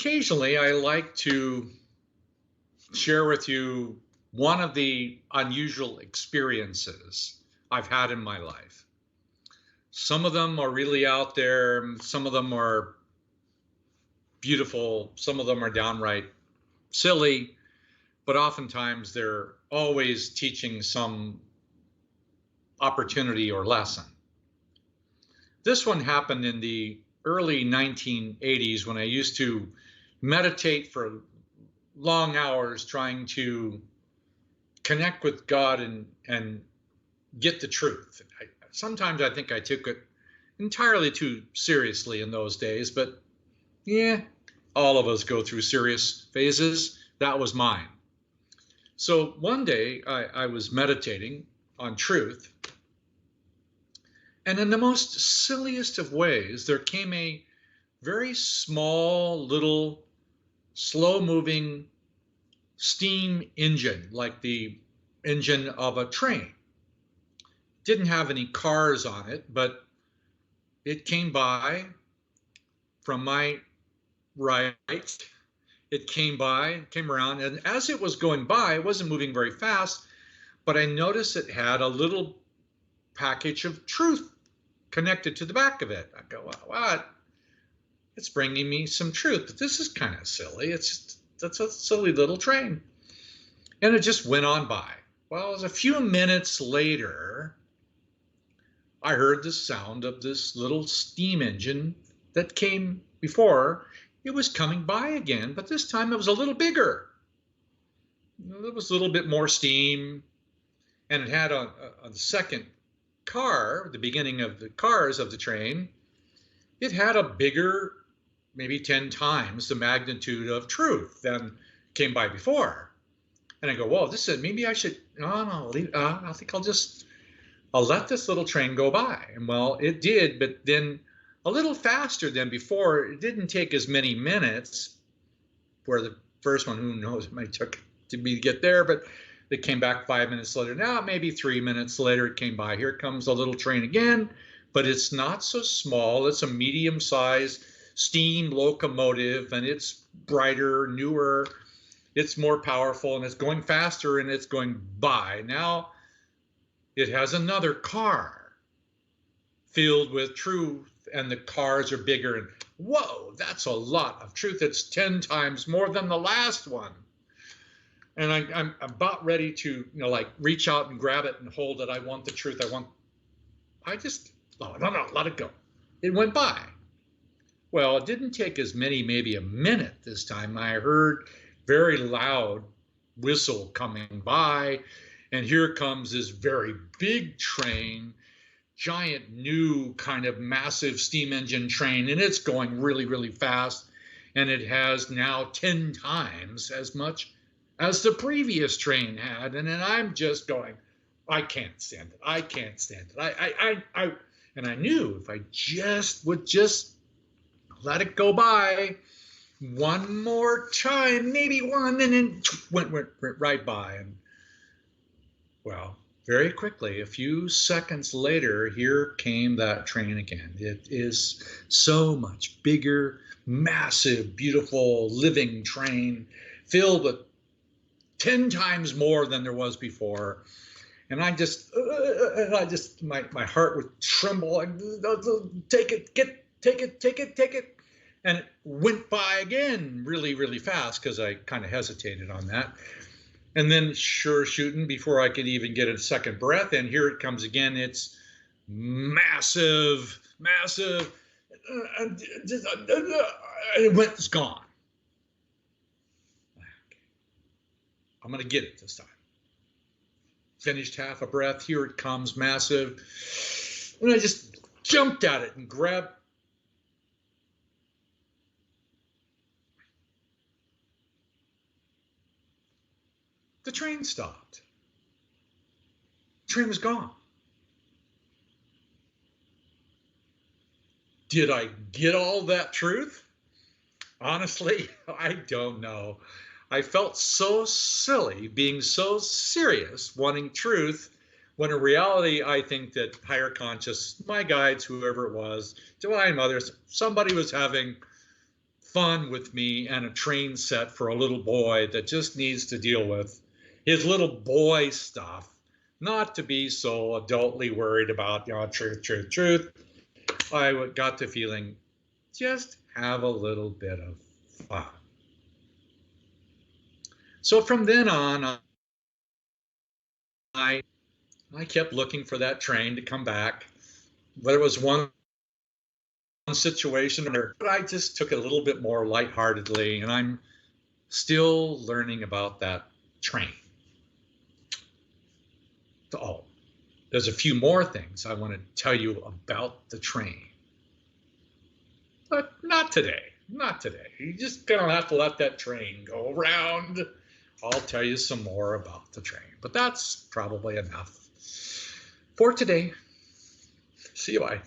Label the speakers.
Speaker 1: Occasionally, I like to share with you one of the unusual experiences I've had in my life. Some of them are really out there, some of them are beautiful, some of them are downright silly, but oftentimes they're always teaching some opportunity or lesson. This one happened in the early 1980s when I used to meditate for long hours trying to connect with God and get the truth. Sometimes I think I took it entirely too seriously in those days, but yeah, all of us go through serious phases. That was mine. So one day I was meditating on truth, and in the most silliest of ways, there came a very small, little, slow-moving steam engine, like the engine of a train. Didn't have any cars on it, but it came by from my right. It came around, and as it was going by, it wasn't moving very fast, but I noticed it had a little package of truth connected to the back of it. I go, well, what? It's bringing me some truth, but this is kind of silly. That's a silly little train. And it just went on by. Well, it was a few minutes later, I heard the sound of this little steam engine that came before. It was coming by again, but this time it was a little bigger. There was a little bit more steam, and it had a second car, the beginning of the cars of the train. It had a bigger, maybe 10 times the magnitude of truth than came by before. And I go, whoa, this is, maybe I should, no, I think I'll let this little train go by. And well, it did, but then a little faster than before. It didn't take as many minutes, where the first one, who knows, it might took to me to get there, but it came back 5 minutes later. Now, maybe 3 minutes later, it came by. Here comes the little train again, but it's not so small. It's a medium-sized steam locomotive, and it's brighter, newer, it's more powerful, and it's going faster, and it's going by. Now it has another car filled with truth, and the cars are bigger, and whoa, that's a lot of truth. It's 10 times more than the last one. And I'm about ready to, like reach out and grab it and hold it. I want the truth. No, let it go. It went by. Well, it didn't take as maybe a minute this time. I heard very loud whistle coming by, and here comes this very big train, giant new kind of massive steam engine train, and it's going really, really fast, and it has now 10 times as much as the previous train had. And then I'm just going, I can't stand it. I can't stand it. And I knew if I would just let it go by one more time, maybe one, and then went right by. And well, very quickly, a few seconds later, here came that train again. It is so much bigger, massive, beautiful, living train filled with 10 times more than there was before. And my heart would tremble. Take it. And it went by again really, really fast, because I kind of hesitated on that. And then sure shooting, before I could even get a second breath in, here it comes again. It's massive. And it's gone. I'm going to get it this time. Finished half a breath. Here it comes, massive. And I just jumped at it and grabbed. The train stopped. The train was gone. Did I get all that truth? Honestly, I don't know. I felt so silly being so serious, wanting truth, when in reality, I think that higher conscious, my guides, whoever it was, divine mothers, somebody was having fun with me and a train set for a little boy that just needs to deal with his little boy stuff, not to be so adultly worried about, truth, truth, truth. I got the feeling, just have a little bit of fun. So from then on, I kept looking for that train to come back. Whether it was one situation but I just took it a little bit more lightheartedly, and I'm still learning about that train. Oh, there's a few more things I want to tell you about the train. But not today. Not today. You just gonna have to let that train go around. I'll tell you some more about the train. But that's probably enough for today. See you. Bye.